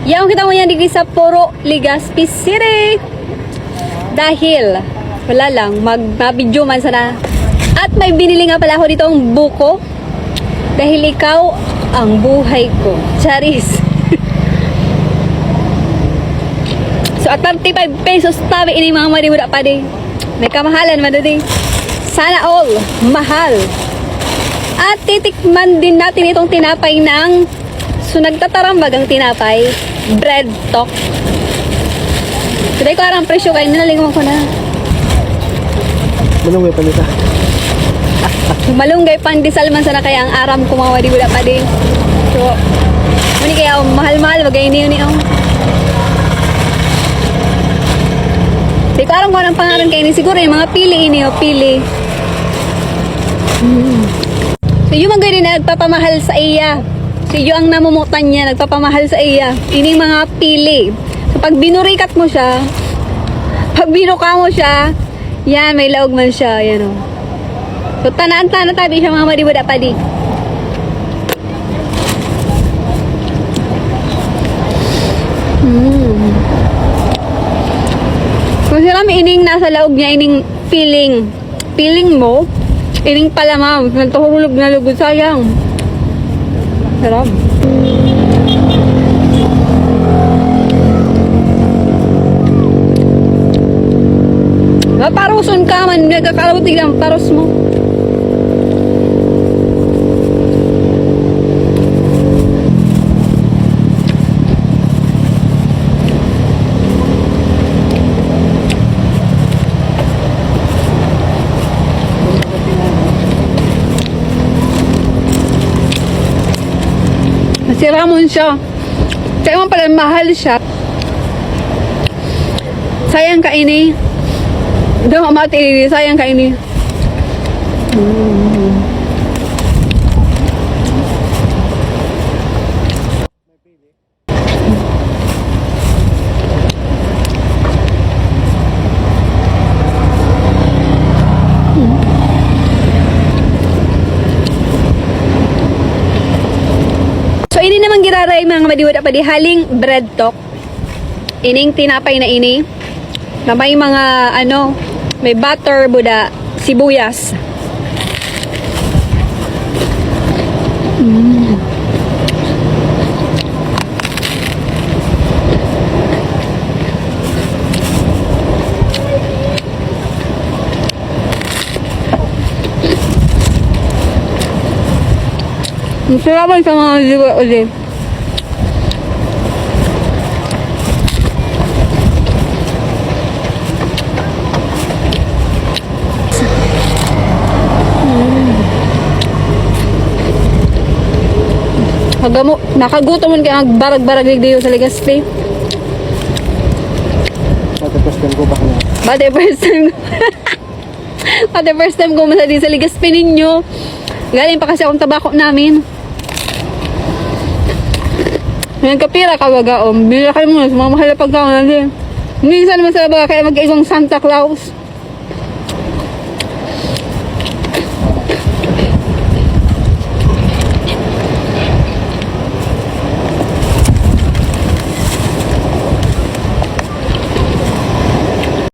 Yang kita mo yan dito sa Puro, Legazpi City. Dahil, wala lang, mag-video man sana. At may binili nga pala ako dito ang buko. Dahil ikaw ang buhay ko. Charis. So, at 35 pesos tabi ini mga marimuda pa di. May kamahalan man di. Sana all, mahal. At titikman din natin itong tinapay ng so nagtatarambag ang tinapay. Bread talk. Today ko arang presyo kayo. Ninalingon ko na. Malunggay pa nita. Malunggay pandesal man sana kaya ang aram kumawa di wala pa din. So, muni kaya mahal-mahal. Bagay niyo ni Di ko aram ko anong pangalan kayo ni. Siguro yung mga pili ini o pili. So, yung mga din na nagpapamahal sa iya. So, yung ang namumutan niya, nagpapamahal sa iya. Ini mga pili. So, pag binurikat mo siya, pag binuka mo siya, yan, may laog man siya. Yan o. So, tanaan-tana tabi siya mga madibada pa di. So, sila may ining nasa laog niya, ining feeling. Feeling mo, ining palamang, nagtuhulog na lugod, sayang. Sarap. Paruson ka man, nagkakarawti lang paros mo. Si Ramon siya. Kaya man pala mahal siya. Sayang ka ini. Daw mati ini. Sayang ka ini. So, ini naman giraray mga madiwada pa di haling bread talk. Ining tinapay na ini. Na may mga, may butter, buda, sibuyas. Masarapan sa mga liwa ulit. Hagamo, nakagutom man kaya barag-barag dito sa Legazpi. Pati first time ko ba na? Pati first time ko masadi sa Legazpi ninyo. Galing pa kasi akong tabako namin. Ngayon kapira kawagaom. Bila kayo muna sa mga mahal na pagkaon natin. Minsan naman sa baga kaya mag-isang Santa Claus.